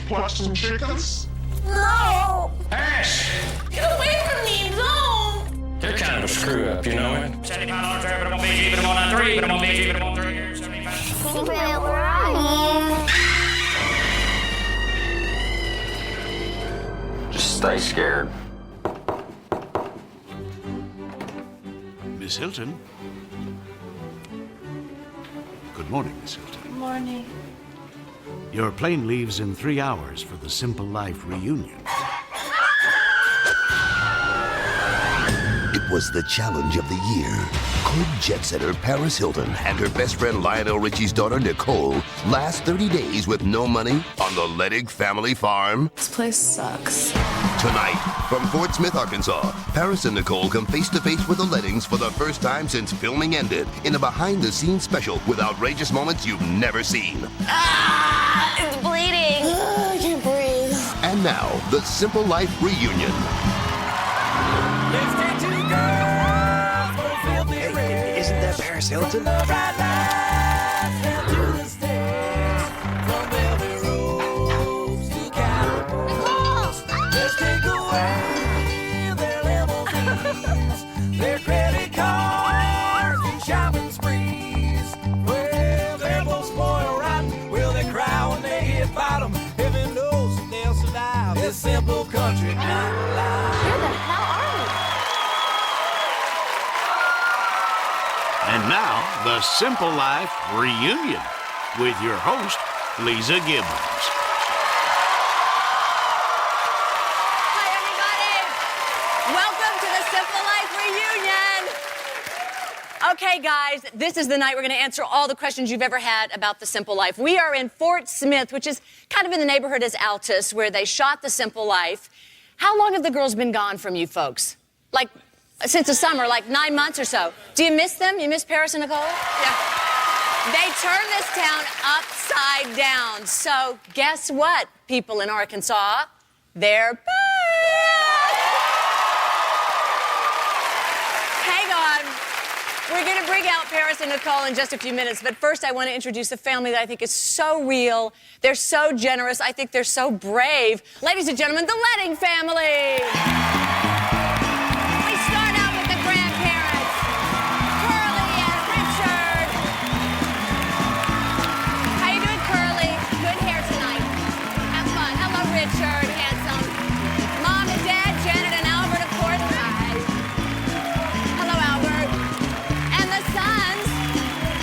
pluck some chickens? No! Paris! Get away from me, no! You're kind of a screw up, you know it? $75 trip, but it won't be cheap, but it won't on 3, but it won't be cheap, but it won't 3 years, 75. Secret, where are you? Just stay scared. Miss Hilton? Good morning, Miss Hilton. Good morning. Your plane leaves in 3 hours for the Simple Life reunion. It was the challenge of the year. Could jet setter Paris Hilton and her best friend Lionel Richie's daughter Nicole last 30 days with no money on the Ledig family farm? This place sucks. Tonight, from Fort Smith, Arkansas, Paris and Nicole come face-to-face with the Leddings for the first time since filming ended in a behind-the-scenes special with outrageous moments you've never seen. Ah! It's bleeding. I can't breathe. And now, the Simple Life reunion. Hey, isn't that Paris Hilton? Their credit cards and shopping sprees. Well, they're both spoiled rotten. Will they cry when they hit bottom? Heaven knows if they'll survive this simple country life. Where the hell are we? And now, the Simple Life reunion with your host, Lisa Gibbons. Okay, guys, this is the night we're going to answer all the questions you've ever had about The Simple Life. We are in Fort Smith, which is kind of in the neighborhood as Altus, where they shot The Simple Life. How long have the girls been gone from you folks? Like, since the summer, like 9 months or so. Do you miss them? You miss Paris and Nicole? Yeah. They turned this town upside down. So guess what, people in Arkansas? They're back! Hang on. We're going to bring out Paris and Nicole in just a few minutes, but first I want to introduce a family that I think is so real. They're so generous. I think they're so brave. Ladies and gentlemen, the Ledding family. We start out with the grandparents, Curly and Richard. How you doing, Curly? Good hair tonight. Have fun. Hello, Richard, handsome. Mom and Dad, Janet and Albert, of course. Hi. Hello, Albert. Sons,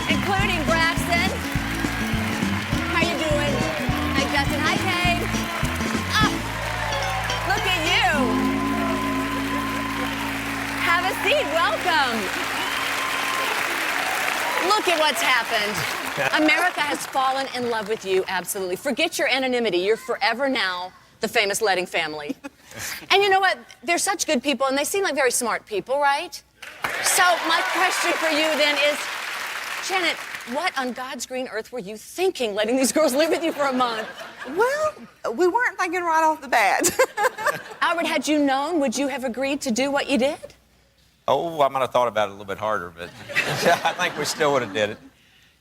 including Braxton. How you doing? Hi, Justin. Hi, Kate. Oh, look at you. Have a seat. Welcome. Look at what's happened. America has fallen in love with you, absolutely. Forget your anonymity. You're forever now the famous Ledding family. And you know what? They're such good people, and they seem like very smart people, right? So my question for you then is, Janet, what on God's green earth were you thinking letting these girls live with you for a month? Well, we weren't thinking right off the bat. Albert, had you known, would you have agreed to do what you did? Oh, I might have thought about it a little bit harder, but I think we still would have did it.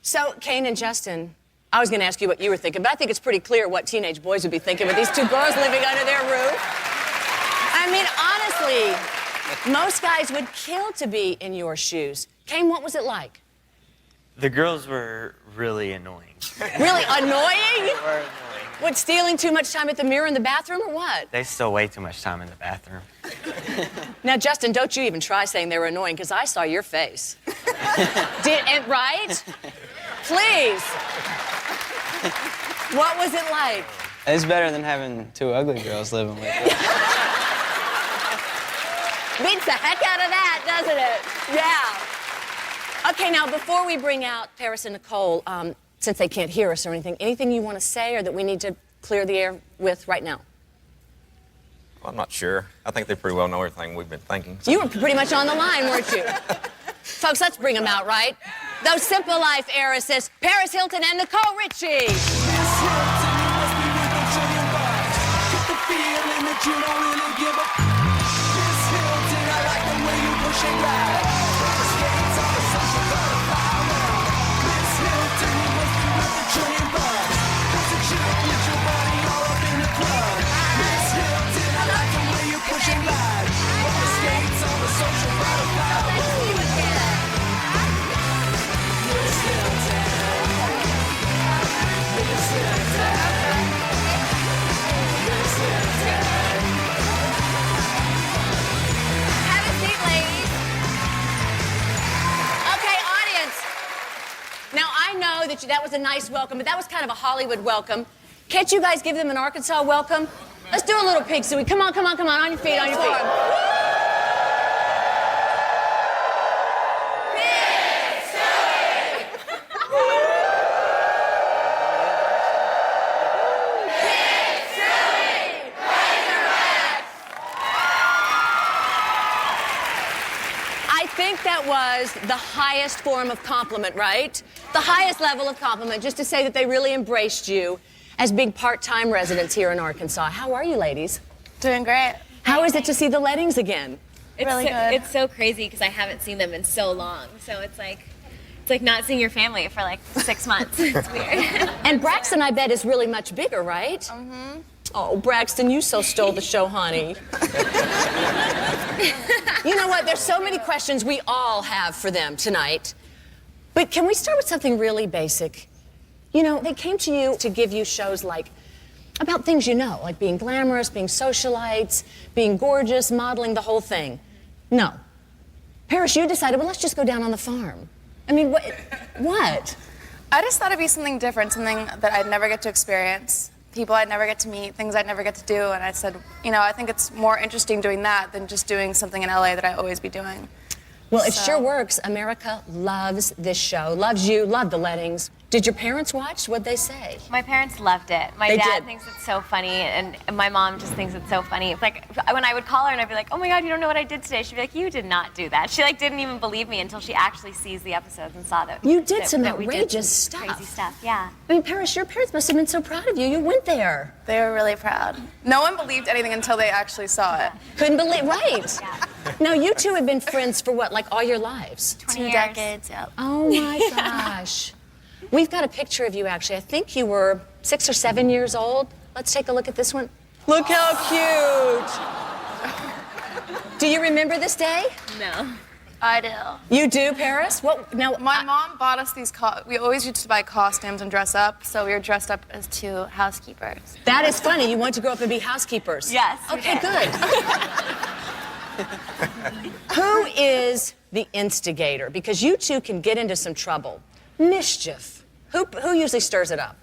So, Kane and Justin, I was going to ask you what you were thinking, but I think it's pretty clear what teenage boys would be thinking with these two girls living under their roof. I mean, honestly, most guys would kill to be in your shoes. Kane, what was it like? The girls were really annoying. Really annoying? They were annoying. What, stealing too much time at the mirror in the bathroom or what? They stole way too much time in the bathroom. Now, Justin, don't you even try saying they were annoying, because I saw your face. Right? Please. What was it like? It's better than having two ugly girls living with you. Beats the heck out of that, doesn't it? Yeah. Okay, now, before we bring out Paris and Nicole, since they can't hear us or anything you want to say or that we need to clear the air with right now? Well, I'm not sure. I think they pretty well know everything we've been thinking. So. You were pretty much on the line, weren't you? Folks, let's bring them out, right? Those Simple Life heiresses, Paris Hilton and Nicole Richie. Miss Hilton, you must be with a trillion bucks. Get the feeling that you don't really give a. Miss Hilton, I like the way you push and ride. Skates on the social butterfly now. Miss Hilton, you must be with a trillion bucks. Cause a chick with your body all up in know that that was a nice welcome, but that was kind of a Hollywood welcome. Can't you guys give them an Arkansas welcome? Let's do a little pig suey. Come on, come on, come on. On your feet, on your feet. Pig suey! Pig suey! I think that was the highest form of compliment, right? The highest level of compliment, just to say that they really embraced you as being part-time residents here in Arkansas. How are you, ladies? Doing great. How is it to see the Lettings again? It's really good. It's so crazy because I haven't seen them in so long. So it's like not seeing your family for like 6 months. It's weird. And Braxton, I bet, is really much bigger, right? Mm-hmm. Oh, Braxton, you so stole the show, honey. You know what? There's so many questions we all have for them tonight. But can we start with something really basic? You know, they came to you to give you shows like about things you know, like being glamorous, being socialites, being gorgeous, modeling, the whole thing. No. Paris, you decided, well, let's just go down on the farm. I mean, what? I just thought it'd be something different, something that I'd never get to experience, people I'd never get to meet, things I'd never get to do. And I said, you know, I think it's more interesting doing that than just doing something in LA that I always be doing. Well, it sure works. America loves this show, loves you, loved the Lettings. Did your parents watch? What'd they say? My parents loved it. My They dad did. thinks it's so funny, and my mom just thinks it's so funny. It's like when I would call her and I'd be like, "Oh my God, you don't know what I did today." She'd be like, "You did not do that." She like didn't even believe me until she actually sees the episodes and saw that. You did some that we did outrageous some stuff. Crazy stuff, yeah. I mean, Paris, your parents must have been so proud of you. You went there. They were really proud. No one believed anything until they actually saw it. Couldn't believe, right? Now, you two have been friends for what, like all your lives? 20 2 years. decades, yep. Oh my gosh. We've got a picture of you, actually. I think you were 6 or 7 years old. Let's take a look at this one. Look how cute. Do you remember this day? No. I do. You do, Paris? What? Now, My mom bought us these, we always used to buy costumes and dress up, so we were dressed up as 2 housekeepers. that is funny. You want to grow up and be housekeepers. Yes, we Okay, did. good. Who is the instigator? Because you two can get into some trouble. Mischief. Who usually stirs it up?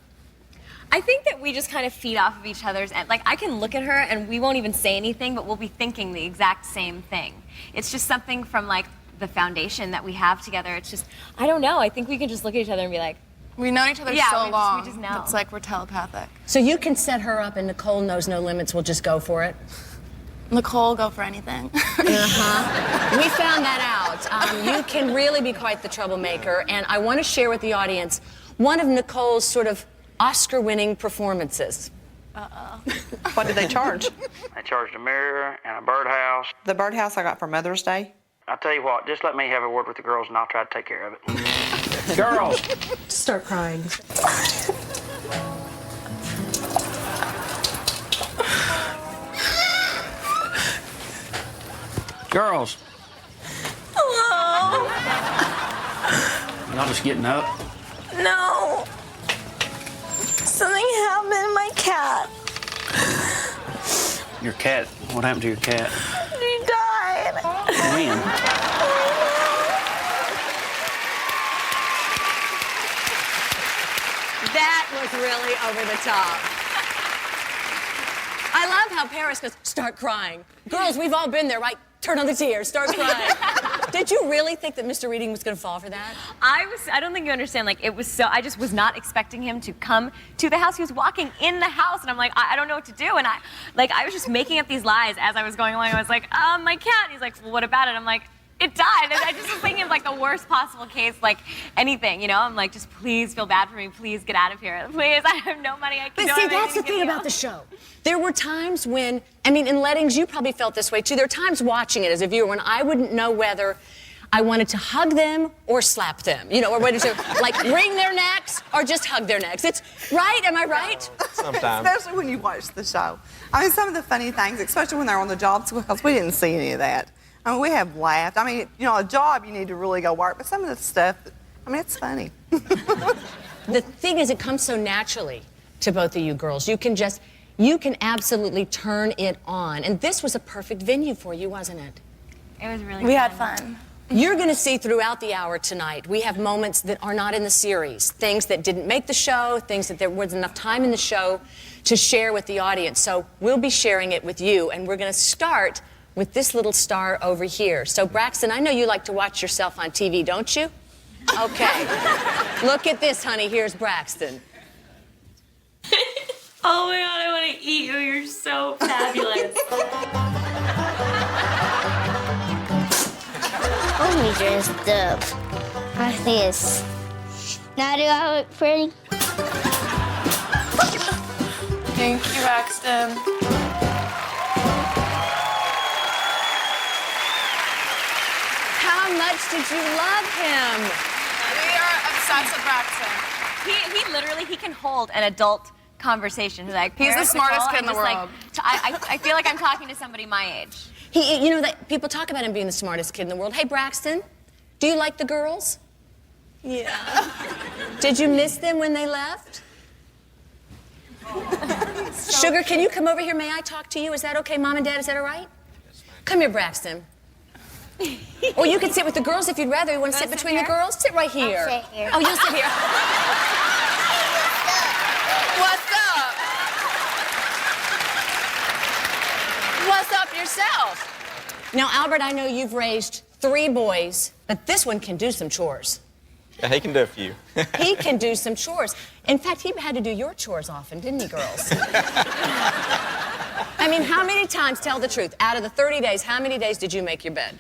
I think that we just kind of feed off of each other's, and like I can look at her and we won't even say anything, but we'll be thinking the exact same thing. It's just something from like the foundation that we have together. It's just, I don't know. I think we can just look at each other and be like, We've known each other Yeah, so we long. just know. It's like we're telepathic. So you can set her up and Nicole knows no limits. We'll just go for it. Nicole, go for anything. We found that out. You can really be quite the troublemaker, and I want to share with the audience one of Nicole's sort of Oscar-winning performances. What did they charge? They charged a mirror and a birdhouse. The birdhouse I got for Mother's Day. I'll tell you what, just let me have a word with the girls and I'll try to take care of it. Girls! Start crying. Girls! Hello? Y'all just getting up? No. Something happened to my cat. Your cat, what happened to your cat? He died. When? That was really over the top. I love how Paris goes, start crying. Girls, we've all been there, right? Turn on the tears, start crying. Did you really think that Mr. Reading was going to fall for that? I don't think you understand. Like, it was so, I just was not expecting him to come to the house. He was walking in the house, and I'm like, I don't know what to do. And I was just making up these lies as I was going along. I was like, my cat. He's like, well, what about it? I'm like, it died. And I just was thinking of like the worst possible case, like anything, you know? I'm like, just please feel bad for me. Please get out of here. Please, I have no money. I But don't see, have that's the anything to thing give about you. the show. There were times when, I mean, in Lettings, you probably felt this way too. There are times watching it as a viewer when I wouldn't know whether I wanted to hug them or slap them, you know, or whether to like wring their necks or just hug their necks. It's right, am I right? Sometimes. Especially when you watch the show. I mean, some of the funny things, especially when they're on the job, because we didn't see any of that. I mean, we have laughed. I mean, you know, a job, you need to really go work, but some of the stuff, I mean, it's funny. The thing is, it comes so naturally to both of you girls. You can absolutely turn it on. And this was a perfect venue for you, wasn't it? It was really We fun. had fun. You're going to see throughout the hour tonight, we have moments that are not in the series, things that didn't make the show, things that there wasn't enough time in the show to share with the audience. So we'll be sharing it with you, and we're going to start with this little star over here. So Braxton, I know you like to watch yourself on TV, don't you? Okay. Look at this, honey. Here's Braxton. Oh my God, I want to eat you. You're so fabulous. Oh, he dressed up. I think it's. Now do I look pretty? Thank you, Braxton. How much did you love him? We are obsessed with Braxton. He literally, he can hold an adult conversation. Like, He's the Paris smartest Nicole, kid in the I'm just world. Like, I feel like I'm talking to somebody my age. You know that people talk about him being the smartest kid in the world. Hey, Braxton, do you like the girls? Yeah. Did you miss them when they left? Sugar, can you come over here? May I talk to you? Is that okay, Mom and Dad? Is that all right? Come here, Braxton. Or you can sit with the girls if you'd rather. You want to sit between the girls? Sit right here. I'll sit here. Oh, you'll sit here. What's up? What's up yourself? Now, Albert, I know you've raised 3 boys, but this one can do some chores. Yeah, he can do a few. He can do some chores. In fact, he had to do your chores often, didn't he, girls? I mean, how many times, tell the truth, out of the 30 days, how many days did you make your bed?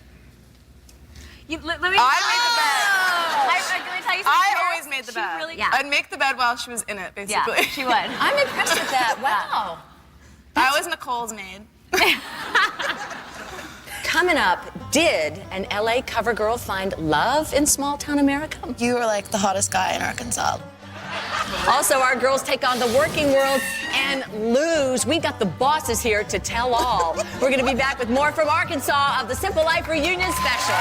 Let me. I made the bed. Let me tell you something. I Paris, always made the bed. Really, yeah. I'd make the bed while she was in it, basically. Yeah, she would. I'm impressed with that. Wow. I was Nicole's maid. Coming up, did an LA cover girl find love in small town America? You were like the hottest guy in Arkansas. Also, our girls take on the working world and lose. We've got the bosses here to tell all. We're going to be back with more from Arkansas of the Simple Life Reunion Special.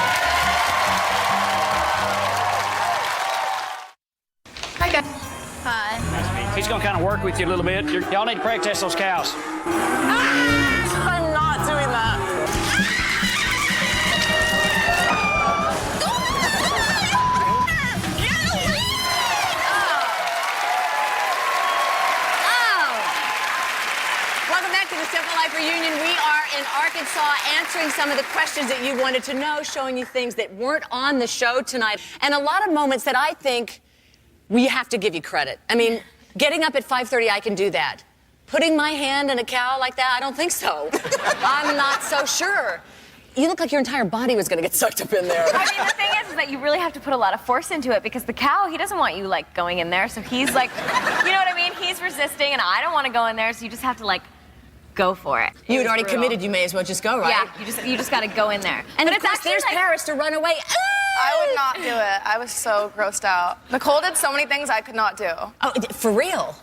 Hi, guys. Hi. He's going to kind of work with you a little bit. Y'all need to practice those cows. I'm not doing that. Welcome back to the Simple Life Reunion. We are in Arkansas answering some of the questions that you wanted to know, showing you things that weren't on the show tonight, and a lot of moments that I think we have to give you credit. I mean, getting up at 5:30, I can do that. Putting my hand in a cow like that, I don't think so. I'm not so sure. You look like your entire body was going to get sucked up in there. I mean, the thing is that you really have to put a lot of force into it because the cow, he doesn't want you, like, going in there. So he's like, you know what I mean? He's resisting, and I don't want to go in there, so you just have to, like, go for it. You had already committed, you may as well just go, right? Yeah, you just got to go in there. And but of course, there's like, Paris to run away. I would not do it. I was so grossed out. Nicole did so many things I could not do. Oh, for real?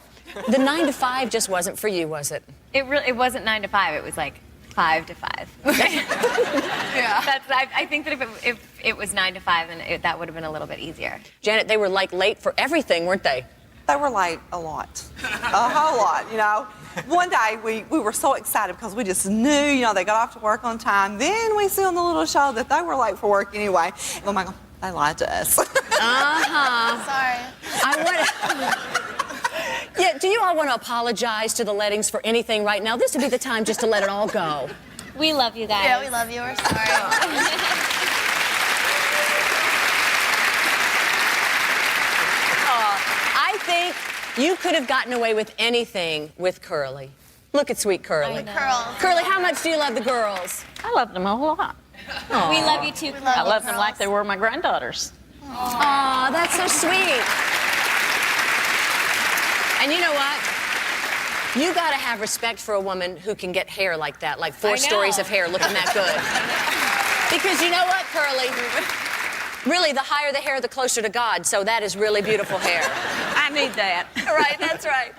The 9 to 5 just wasn't for you, was it? It wasn't 9 to 5. It was like 5 to 5. Yeah. I think that if it was 9 to 5, then that would have been a little bit easier. Janet, they were like late for everything, weren't they? They were late a lot. A whole lot, you know. One day we were so excited because we just knew, you know, they got off to work on time. Then we see on the little show that they were late for work anyway. Oh my God, they lied to us. Uh-huh. Sorry. Yeah, do you all want to apologize to the Lettings for anything right now? This would be the time just to let it all go. We love you guys. Yeah, we love you. We're sorry. I think you could have gotten away with anything with Curly. Look at sweet Curly. Curly, how much do you love the girls? I love them a whole lot. Aww. We love you too. I love them like they were my granddaughters. Aw, that's so sweet. And you know what? You gotta have respect for a woman who can get hair like that, like 4 stories of hair looking that good. Because you know what, Curly? Really, the higher the hair, the closer to God, so that is really beautiful hair. I need that. Right, that's right.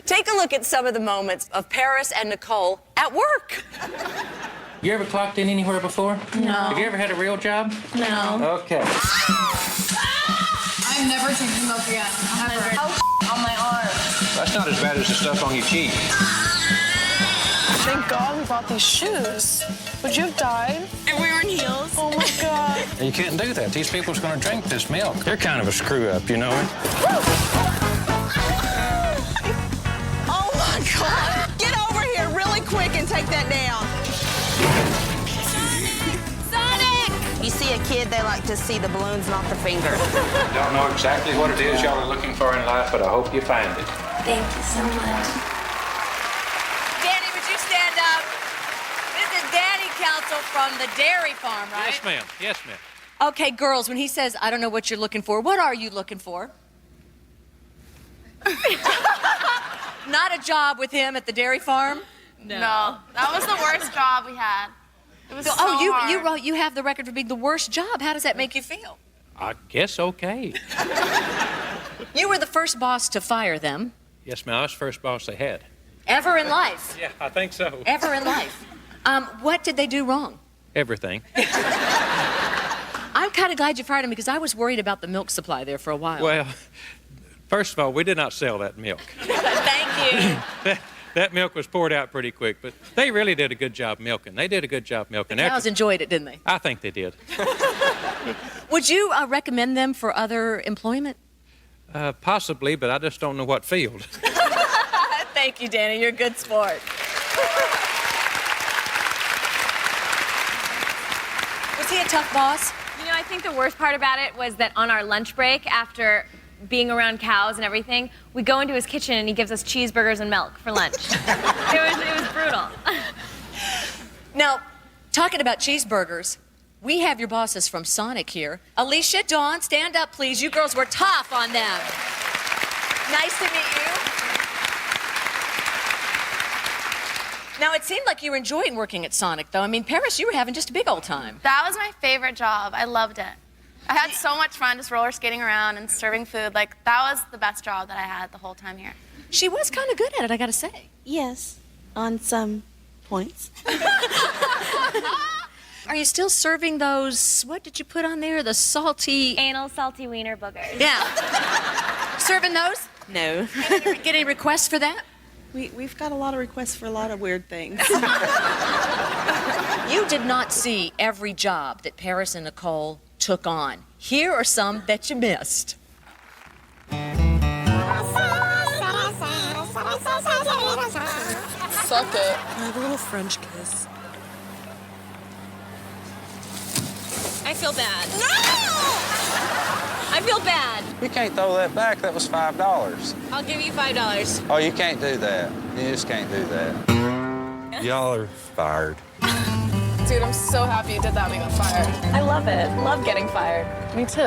Take a look at some of the moments of Paris and Nicole at work. You ever clocked in anywhere before? No. Have you ever had a real job? No. Okay. I'm never taking them up again. Never. On my arm. That's not as bad as the stuff on your cheek. Thank God we bought these shoes. Would you have died? It You're wearing heels. Oh my God. You can't do that. These people's going to drink this milk. They're kind of a screw up, you know. Oh my God. Get over here really quick and take that down. Sonic! You see a kid, they like to see the balloons, not the finger. Don't know exactly what it is y'all are looking for in life, but I hope you find it. Thank you so much. Danny, would you stand up? This is Danny Council from the dairy farm, right? Yes, ma'am. Yes, ma'am. Okay, girls, when he says, I don't know what you're looking for, what are you looking for? Not a job with him at the dairy farm? No, that was the worst job we had. It was so hard. you have the record for being the worst job. How does that make you feel? I guess okay. You were the first boss to fire them. Yes, ma'am. I was the first boss they had. Ever in life. Yeah, I think so. Ever in life. What did they do wrong? Everything. I'm kind of glad you fired him because I was worried about the milk supply there for a while. Well, first of all, we did not sell that milk. Thank you. That milk was poured out pretty quick, but they really did a good job milking. They did a good job milking. The cows enjoyed it, didn't they? I think they did. Would you recommend them for other employment? Possibly, but I just don't know what field. Thank you, Danny. You're a good sport. Was he a tough boss? You know, I think the worst part about it was that on our lunch break, after being around cows and everything, we go into his kitchen and he gives us cheeseburgers and milk for lunch. it was brutal. Now, talking about cheeseburgers, we have your bosses from Sonic here. Alicia, Dawn, stand up, please. You girls were tough on them. Nice to meet you. Now, it seemed like you were enjoying working at Sonic, though. I mean, Paris, you were having just a big old time. That was my favorite job. I loved it. I had so much fun just roller skating around and serving food. Like, that was the best job that I had the whole time here. She was kind of good at it, I gotta say. Yes, on some points. Are you still serving those, what did you put on there? The salty... Anal salty wiener boogers. Yeah. Serving those? No. Get any requests for that? We've got a lot of requests for a lot of weird things. You did not see every job that Paris and Nicole took on. Here are some that you missed. Suck it. I have a little French kiss. I feel bad. No! I feel bad. You can't throw that back. That was $5. I'll give you $5. Oh, you can't do that. You just can't do that. Y'all are fired. Dude, I'm so happy you did that when you got fired. I love it. Love getting fired. Me too.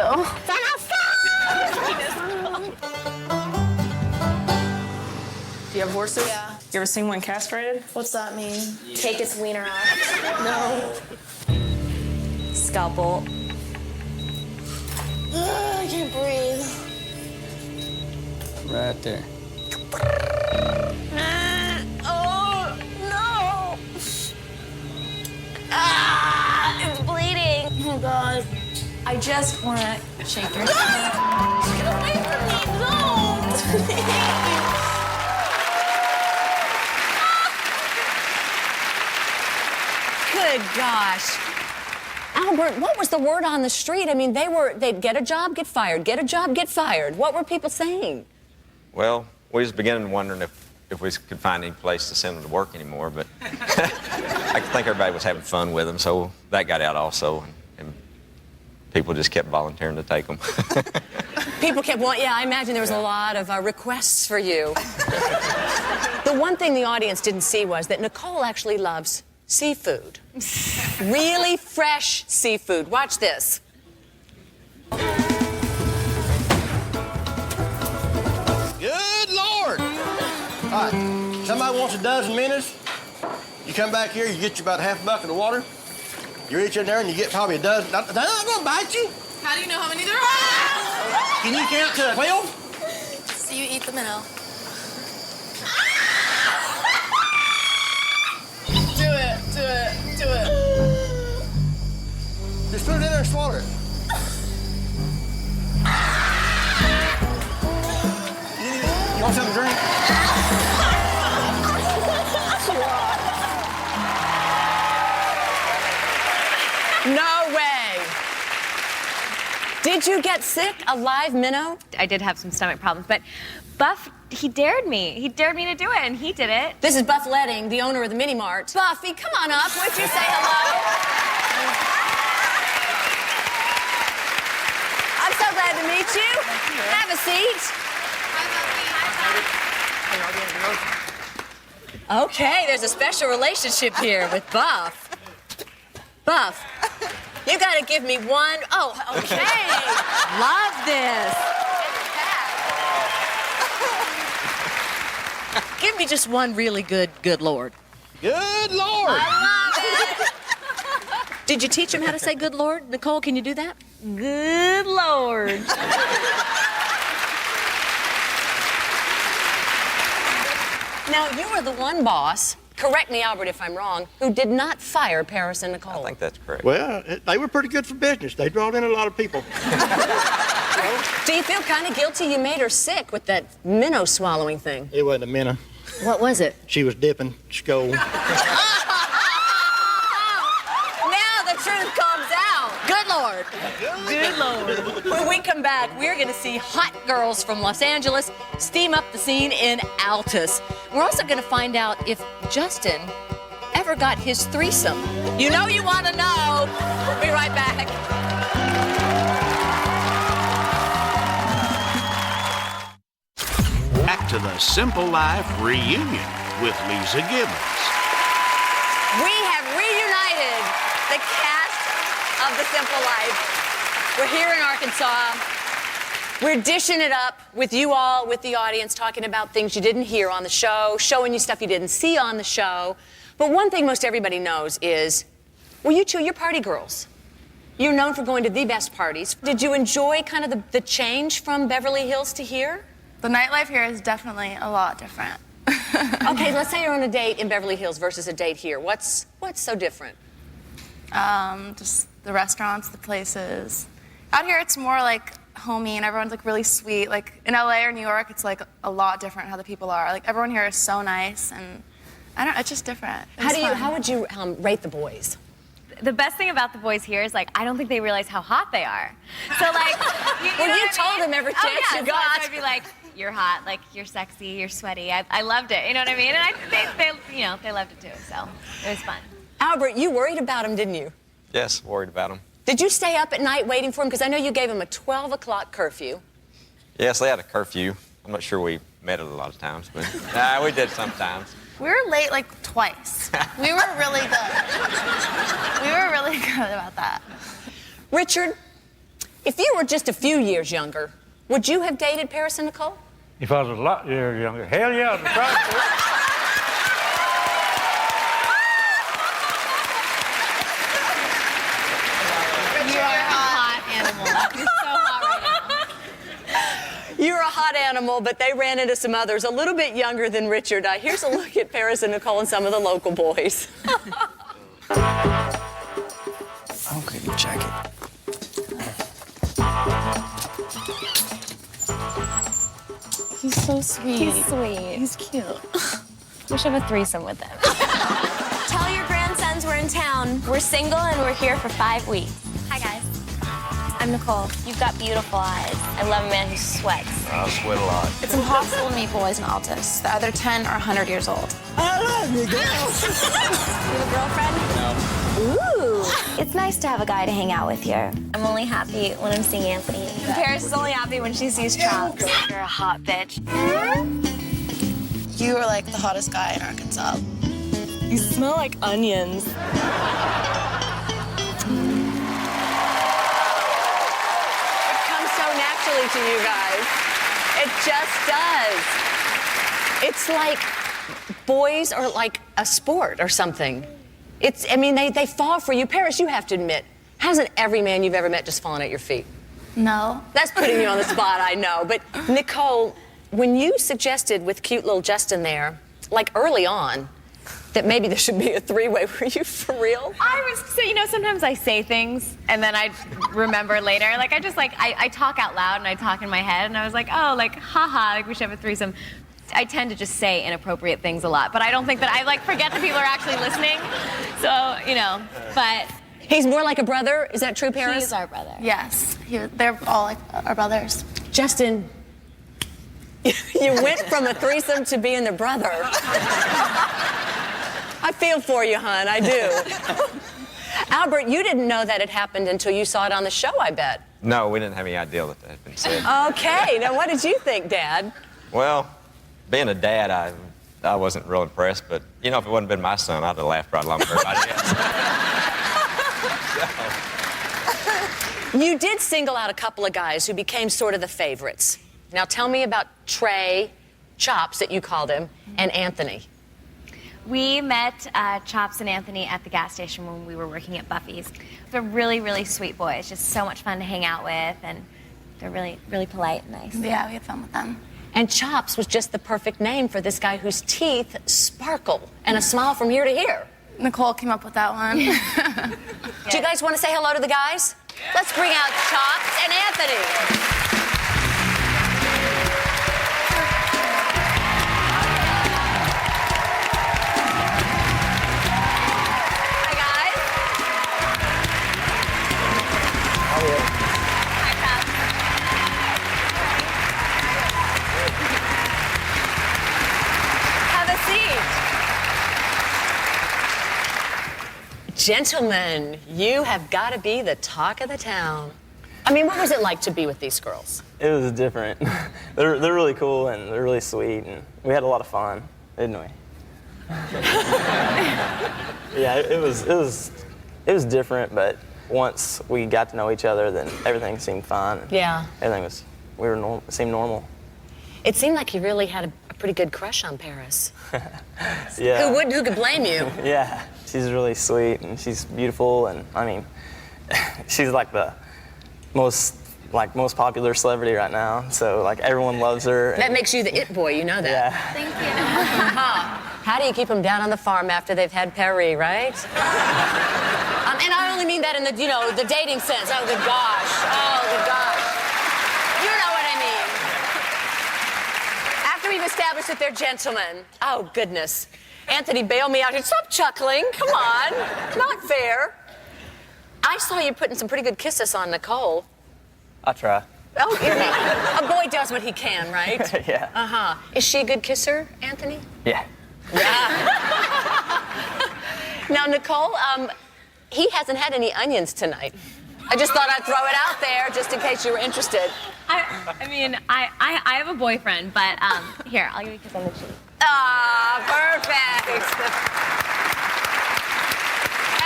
Do you have horses? Yeah. You ever seen one castrated? What's that mean? Take its wiener off. No. Scalpel. I can't breathe. Right there. Oh, no! Ah, it's bleeding. Oh, my God. I just want to shake your Get away from me, don't! Good gosh. Albert, what was the word on the street? I mean, they'd get a job, get fired, get a job, get fired. What were people saying? Well, we was beginning wondering if we could find any place to send them to work anymore, but I think everybody was having fun with them, so that got out also, and people just kept volunteering to take them. People kept wanting, yeah, I imagine there was a lot of requests for you. The one thing the audience didn't see was that Nicole actually loves seafood. Really fresh seafood. Watch this. Good Lord! All right, somebody wants a dozen minutes. You come back here, you get you about half a bucket of water. You reach in there and you get probably a dozen. They're not gonna bite you. How do you know how many there are? Can you count to 12? So you eat the minnow. Do it. Just put it in there and swallow it. You want something to drink? Did you get sick? A live minnow? I did have some stomach problems, but Buff, he dared me. He dared me to do it, and he did it. This is Buff Letting, the owner of the Mini Mart. Buffy, come on up. Would you say hello? I'm so glad to meet you. Have a seat. Okay, there's a special relationship here with Buff. Buff, you gotta give me one. Oh, okay. Love this. Give me just one really good Lord. Good Lord. I love it. Did you teach him how to say good Lord? Nicole, can you do that? Good Lord. Now, you are the one boss, correct me, Albert, if I'm wrong, who did not fire Paris and Nicole. I think that's correct. Well, they were pretty good for business. They brought in a lot of people. Do you feel kind of guilty you made her sick with that minnow swallowing thing? It wasn't a minnow. What was it? She was dipping skull. Now the truth comes out. Good Lord. Good Lord. When we come back, we're going to see hot girls from Los Angeles steam up the scene in Altus. We're also going to find out if Justin ever got his threesome. You know you want to know. We'll be right back. Back to the Simple Life reunion with Lisa Gibbons. We have reunited the cast of The Simple Life. We're here in Arkansas. We're dishing it up with you all, with the audience, talking about things you didn't hear on the show, showing you stuff you didn't see on the show. But one thing most everybody knows is, well, you two, you're party girls. You're known for going to the best parties. Did you enjoy kind of the change from Beverly Hills to here? The nightlife here is definitely a lot different. Okay, let's say you're on a date in Beverly Hills versus a date here. What's so different? Just the restaurants, the places. Out here, it's more like homey and everyone's like really sweet. Like in LA or New York, it's like a lot different how the people are. Like everyone here is so nice, and it's just different. How would you rate the boys? The best thing about the boys here is, like, I don't think they realize how hot they are. So, like, you told them every chance you got. So I'd be like, you're hot, like, you're sexy, you're sweaty. I loved it, you know what I mean? And they loved it too, so it was fun. Albert, you worried about him, didn't you? Yes, worried about them. Did you stay up at night waiting for him? Because I know you gave him a 12 o'clock curfew. Yes, they had a curfew. I'm not sure we met it a lot of times, but we did sometimes. We were late like twice. We were really good. We were really good about that. Richard, if you were just a few years younger, would you have dated Paris and Nicole? If I was a lot years younger, hell yeah, I'd try You are a hot animal. You're so hot right now. You're a hot animal, but they ran into some others a little bit younger than Richard. Here's a look at Paris and Nicole and some of the local boys. Okay, check it. He's so sweet. He's sweet. He's cute. We should have a threesome with him. Tell your grandsons we're in town. We're single and we're here for 5 weeks. Hi, guys. I'm Nicole. You've got beautiful eyes. I love a man who sweats. I sweat a lot. It's impossible to meet boys in Altus. They're either 10 or 100 years old. I love you, girls. You have a girlfriend? No. Ooh. It's nice to have a guy to hang out with here. I'm only happy when I'm seeing Anthony. Paris is only happy when she sees Chops. You're a hot bitch. You are like the hottest guy in Arkansas. You smell like onions. It comes so naturally to you guys. It just does. It's like boys are like a sport or something. They fall for you. Paris, you have to admit, hasn't every man you've ever met just fallen at your feet? No. That's putting you on the spot, I know. But Nicole, when you suggested with cute little Justin there, like early on, that maybe there should be a three-way, were you for real? I was, sometimes I say things and then I remember later. Like, I talk out loud and I talk in my head and I was like, oh, like, haha, like we should have a threesome. I tend to just say inappropriate things a lot, but I don't think that I forget that people are actually listening. So, but He's more like a brother. Is that true, Paris? He's our brother. Yes, they're all like our brothers. Justin, you went from a threesome to being the brother. I feel for you, hon. I do. Albert, you didn't know that had happened until you saw it on the show, I bet. No, we didn't have any idea that had been said. Okay, now what did you think, Dad? Well, being a dad, I wasn't real impressed, but, you know, if it wouldn't been my son, I'd have laughed right along with everybody else. You did single out a couple of guys who became sort of the favorites. Now tell me about Trey, Chops that you called him, and Anthony. We met Chops and Anthony at the gas station when we were working at Buffy's. They're really, really sweet boys, just so much fun to hang out with, and they're really, really polite and nice. Yeah, we had fun with them. And Chops was just the perfect name for this guy whose teeth sparkle and a smile from ear to ear. Nicole came up with that one. Do you guys want to say hello to the guys? Let's bring out Chops and Anthony. Hi, guys. Hi, Chops. Have a seat. Gentlemen, you have got to be the talk of the town. I mean, what was it like to be with these girls? It was different. They're really cool and they're really sweet, and we had a lot of fun, didn't we? Yeah, it was different, but once we got to know each other, then everything seemed fun. Yeah. Seemed normal. It seemed like you really had a pretty good crush on Paris. Yeah. Who could blame you? Yeah, she's really sweet and she's beautiful, and I mean, she's like the most popular celebrity right now. So like everyone loves her. That makes you the it boy, you know that. Yeah. Thank you. How do you keep them down on the farm after they've had Paris, right? And I only mean that in the the dating sense. Oh, good gosh. Oh, good gosh. You know what I mean. After we've established that they're gentlemen. Oh, goodness. Anthony, bail me out here. Stop chuckling. Come on. Not fair. I saw you putting some pretty good kisses on Nicole. I try. Oh, a boy does what he can, right? Yeah. Uh-huh. Is she a good kisser, Anthony? Yeah. Now, Nicole, he hasn't had any onions tonight. I just thought I'd throw it out there just in case you were interested. I mean, I have a boyfriend, but here, I'll give you a kiss on the cheek. Ah, perfect.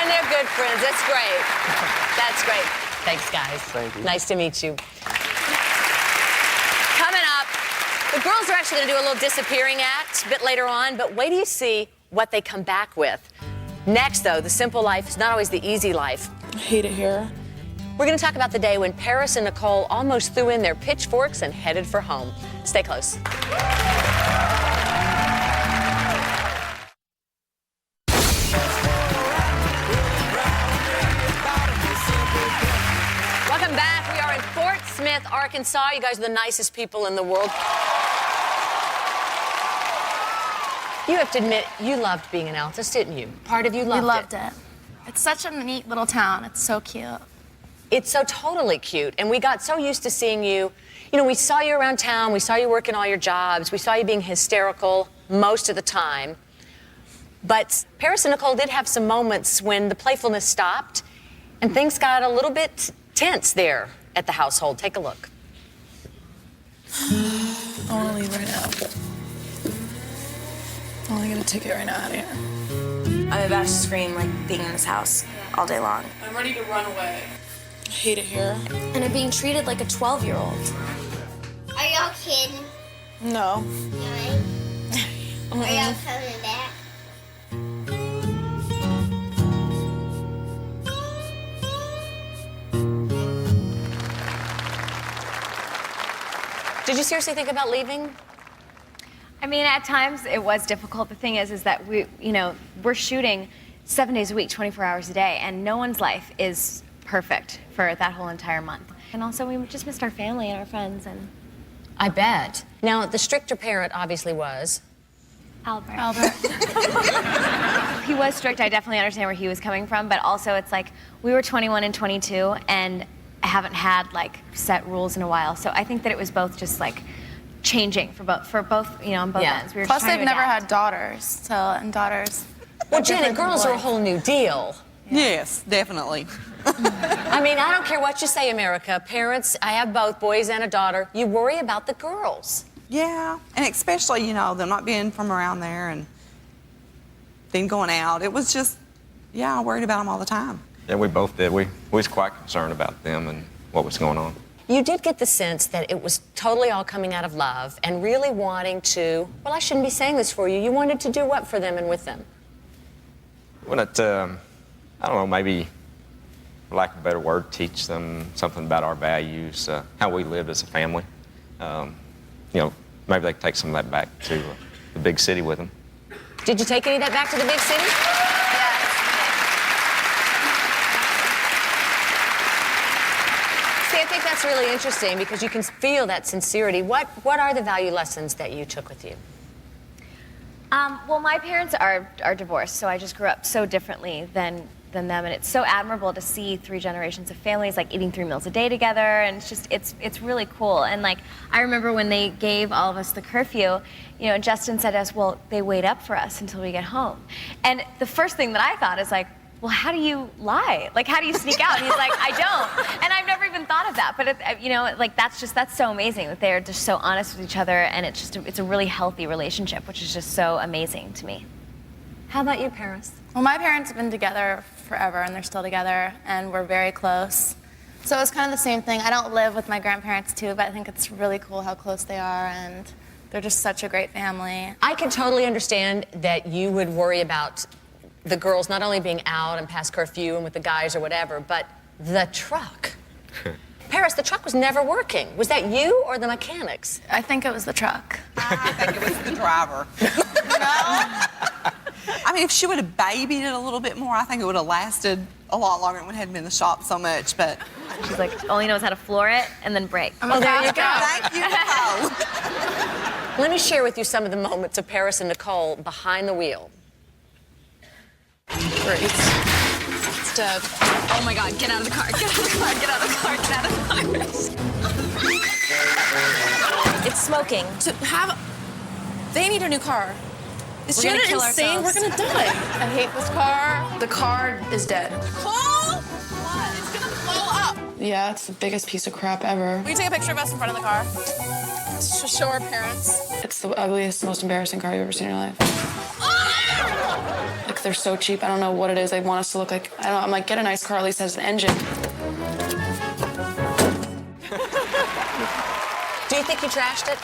And they're good friends. That's great. That's great. Thanks, guys. Thank you. Nice to meet you. Coming up, the girls are actually going to do a little disappearing act a bit later on, but wait till you see what they come back with. Next, though, the simple life is not always the easy life. I hate it here. We're going to talk about the day when Paris and Nicole almost threw in their pitchforks and headed for home. Stay close. Welcome back. We are in Fort Smith, Arkansas. You guys are the nicest people in the world. You have to admit, you loved being in Altus, didn't you? Part of you loved it. We loved it. It's such a neat little town. It's so cute. It's so totally cute. And we got so used to seeing you. You know, we saw you around town. We saw you working all your jobs. We saw you being hysterical most of the time. But Paris and Nicole did have some moments when the playfulness stopped and things got a little bit tense there at the household. Take a look. I want to leave right now. I'm only gonna take it right now out of here. I'm about to scream like being in this house all day long. I'm ready to run away. I hate it here. And I'm being treated like a 12-year-old. Are y'all kidding? No. Are y'all coming back? Did you seriously think about leaving? I mean, at times it was difficult. The thing is that we're shooting 7 days a week, 24 hours a day, and no one's life is perfect for that whole entire month. And also, we just missed our family and our friends. And I bet. Now, the stricter parent obviously was Albert. he was strict. I definitely understand where he was coming from, but also it's like we were 21 and 22, and I haven't had like set rules in a while. So I think that it was both just like changing for both, you know, on both ends. We were Plus, just trying they've to never adapt. had daughters, so and daughters. Well, Janet, girls are a whole new deal. Yes, definitely. I mean, I don't care what you say, America. Parents, I have both boys and a daughter. You worry about the girls. Yeah, and especially, you know, them not being from around there and then going out. It was just, yeah, I worried about them all the time. Yeah, we both did. We was quite concerned about them and what was going on. You did get the sense that it was totally all coming out of love and really wanting to, well, I shouldn't be saying this for you. You wanted to do what for them and with them? Well, I don't know, maybe, for lack of a better word, teach them something about our values, how we lived as a family. You know, maybe they can take some of that back to the big city with them. Did you take any of that back to the big city? See, I think that's really interesting because you can feel that sincerity. What are the value lessons that you took with you? Well, my parents are divorced, so I just grew up so differently than them, and it's so admirable to see 3 generations of families like eating 3 meals a day together, and it's really cool. And like I remember when they gave all of us the curfew, you know, Justin said to us, "Well, they wait up for us until we get home." And the first thing that I thought is like, well, how do you lie? Like, how do you sneak out? And he's like, I don't. And I've never even thought of that. But, you know, like, that's so amazing that they're just so honest with each other. And it's a really healthy relationship, which is just so amazing to me. How about you, Paris? Well, my parents have been together forever, and they're still together, and we're very close. So it's kind of the same thing. I don't live with my grandparents, too, but I think it's really cool how close they are, and they're just such a great family. I can totally understand that you would worry about the girls not only being out and past curfew and with the guys or whatever, but the truck. Paris, the truck was never working. Was that you or the mechanics? I think it was the truck. I think it was the driver. I mean, if she would have babied it a little bit more, I think it would have lasted a lot longer and it hadn't been in the shop so much, but... She's like, all he knows how to floor it and then brake. Oh, there you go. Thank you, Nicole. Let me share with you some of the moments of Paris and Nicole behind the wheel. Great. It's dead. Oh my God, get out of the car, get out of the car, get out of the car, get out of the car. It's smoking. They need a new car. Is We're gonna Janet kill insane? ourselves. We're gonna die. I hate this car. The car is dead. Cole? What? It's gonna blow up. Yeah, it's the biggest piece of crap ever. Will you take a picture of us in front of the car? To show our parents. It's the ugliest, most embarrassing car you've ever seen in your life. Like, they're so cheap. I don't know what it is. They want us to look like, I don't know. I'm like, get a nice car, at least has an engine. Do you think you trashed it?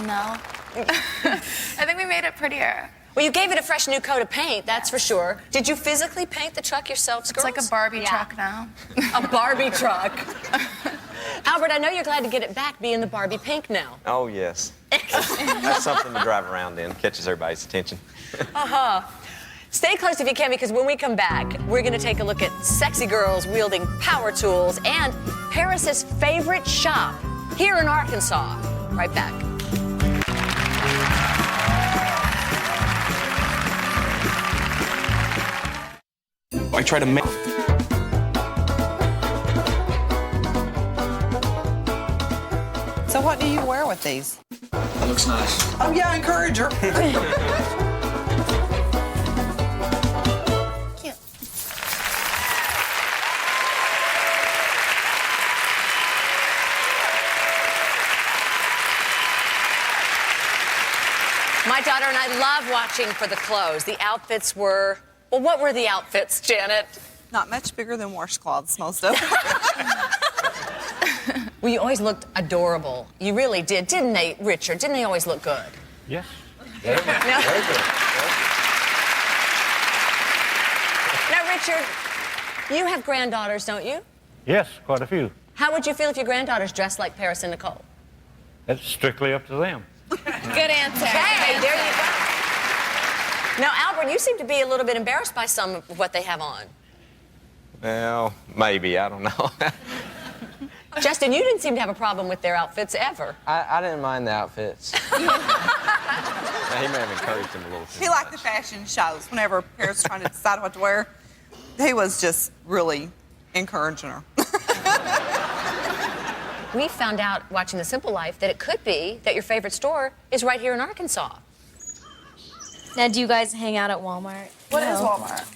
No. I think we made it prettier. Well, you gave it a fresh new coat of paint, that's for sure. Did you physically paint the truck yourselves, girls? It's like a Barbie truck now. A Barbie truck. Albert, I know you're glad to get it back being the Barbie pink now. Oh, yes. That's something to drive around in. Catches everybody's attention. Uh-huh. Stay close if you can, because when we come back, we're going to take a look at sexy girls wielding power tools and Paris's favorite shop here in Arkansas. Right back. I try to make... So what do you wear with these? That looks nice. Oh, yeah, encourage her. Cute. My daughter and I love watching for the clothes. The outfits were... Well, what were the outfits, Janet? Not much bigger than washcloths, most of them. Well, you always looked adorable. You really did, didn't they, Richard? Didn't they always look good? Yes. Very good. Now, Very good. now, Richard, you have granddaughters, don't you? Yes, quite a few. How would you feel if your granddaughters dressed like Paris and Nicole? It's strictly up to them. Good answer. Hey, there you go. Now, Albert, you seem to be a little bit embarrassed by some of what they have on. Well, maybe. I don't know. Justin, you didn't seem to have a problem with their outfits ever. I didn't mind the outfits. He may have encouraged him a little too He liked the fashion shows. Whenever Paris was trying to decide what to wear, he was just really encouraging her. We found out watching The Simple Life that it could be that your favorite store is right here in Arkansas. Now, do you guys hang out at Walmart? What is Walmart?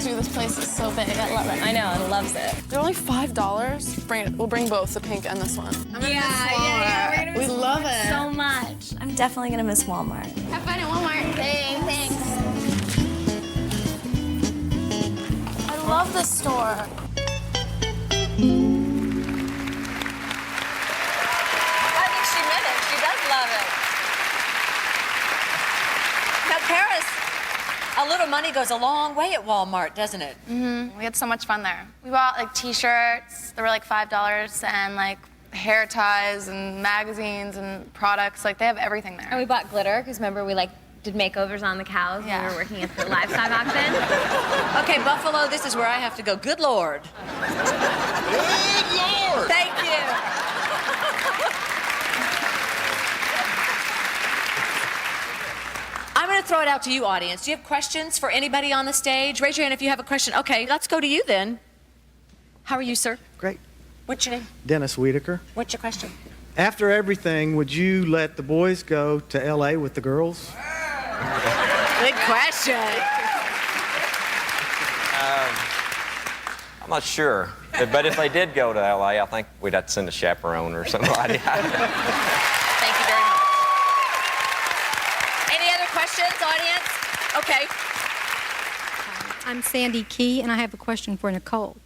Dude, this place is so big. I love it. I know, and loves it. They're only $5. Bring it. We'll bring both, the pink and this one. Yeah. We love it. So much. I'm definitely gonna miss Walmart. Have fun at Walmart. Thanks. I love this store. I think she meant it. She does love it. Now, Paris, a little money goes a long way at Walmart, doesn't it? Mm-hmm. We had so much fun there. We bought like T-shirts. They were like $5, and like hair ties and magazines and products. Like they have everything there. And we bought glitter because remember we did makeovers on the cows when we were working at the livestock auction. Okay, Buffalo, this is where I have to go. Good Lord. Good Lord! Thank you. I'm going to throw it out to you, audience. Do you have questions for anybody on the stage? Raise your hand if you have a question. Okay, let's go to you then. How are you, sir? Great. What's your name? Dennis Whitaker. What's your question? After everything, would you let the boys go to L.A. with the girls? Good question. I'm not sure. But if they did go to L.A., I think we'd have to send a chaperone or somebody. Thank you very much. Any other questions, audience? Okay. I'm Sandy Key, and I have a question for Nicole.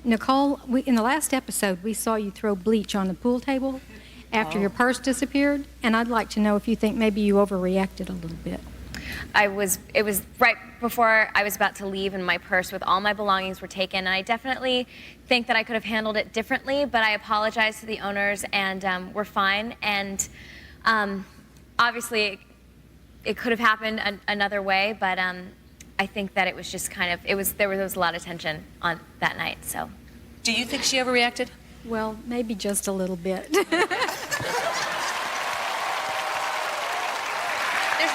Nicole, in the last episode, we saw you throw bleach on the pool table after your purse disappeared, and I'd like to know if you think maybe you overreacted a little bit. It was right before I was about to leave, and my purse with all my belongings were taken, and I definitely think that I could have handled it differently, but I apologized to the owners, and we're fine. And obviously it could have happened another way, but I think that it was just kind of, there was a lot of tension on that night, so. Do you think she overreacted? Well, maybe just a little bit. There's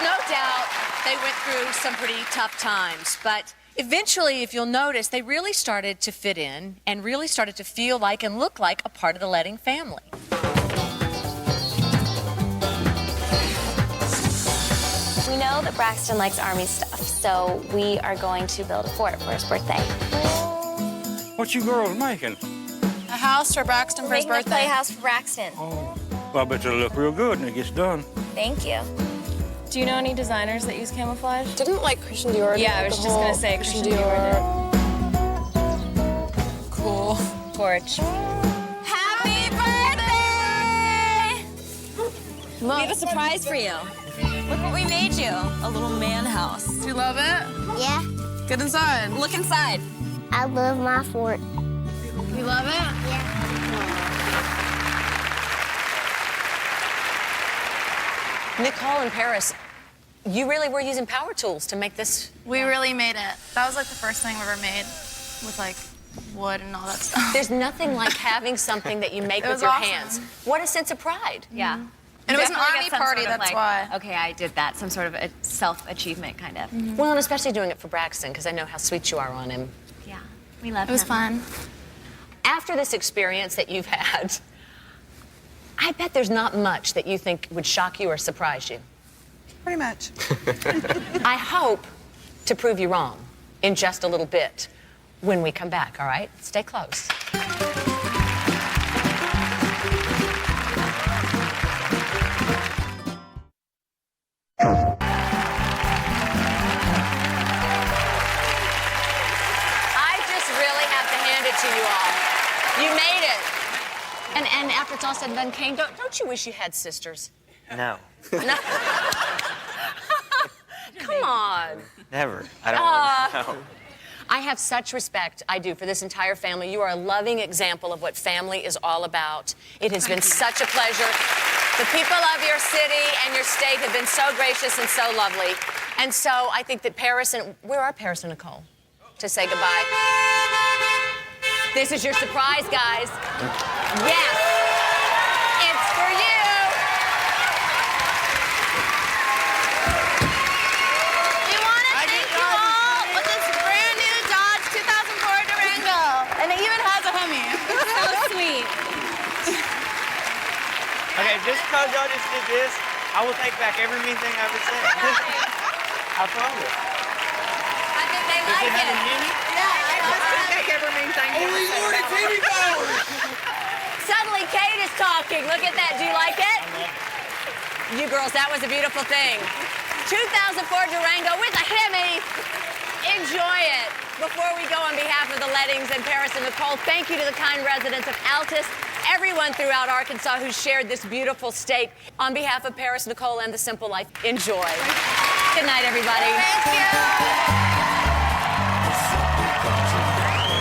no doubt they went through some pretty tough times, but eventually, if you'll notice, they really started to fit in and really started to feel like and look like a part of the Letting family. We know that Braxton likes Army stuff, so we are going to build a fort for his birthday. What you girls making? A house for Braxton for his Making a birthday. playhouse for Braxton. Well, I bet it'll look real good when it gets done. Thank you. Do you know any designers that use camouflage? Didn't like Christian Dior. Yeah, I was just gonna say Christian Dior Cool. Porch. Happy birthday! We have a surprise for you. Look what we made you. A little man house. Do you love it? Yeah. Get inside. Look inside. I love my fort. You love it? Yeah. Nicole and Paris, you really were using power tools to make this. We really made it. That was like the first thing we ever made with like wood and all that stuff. There's nothing like having something that you make It with was your awesome. hands. What a sense of pride. Yeah. And it was an Definitely army get some party, sort of, that's like, why. Okay, I did that. Some sort of a self-achievement, kind of. Well, and especially doing it for Braxton, because I know how sweet you are on him. Yeah, we love It was him. fun. After this experience that you've had, I bet there's not much that you think would shock you or surprise you. Pretty much. I hope to prove you wrong in just a little bit when we come back, all right? Stay close. I just really have to hand it to you all. You made it. And after it's all said and done, Kane, don't you wish you had sisters? No. No. Come on. Never. I don't want to know. I have such respect, I do, for this entire family. You are a loving example of what family is all about. It has been such a pleasure. The people of your city and your state have been so gracious and so lovely. And so I think that Paris and... Where are Paris and Nicole? To say goodbye. This is your surprise, guys. Yes. It's for you. Hey, just because y'all just did this, I will take back every mean thing I ever said. I promise. I think they Does like it have a it. meaning? Only Lordy TV followers. Suddenly, Kate is talking. Look at that. Do you like it? You girls, that was a beautiful thing. 2004 Durango with a Hemi. Enjoy it. Before we go, on behalf of the Lettings and Paris and Nicole, thank you to the kind residents of Altus, everyone throughout Arkansas who shared this beautiful state. On behalf of Paris, Nicole, and The Simple Life, enjoy. Good night, everybody. Thank you.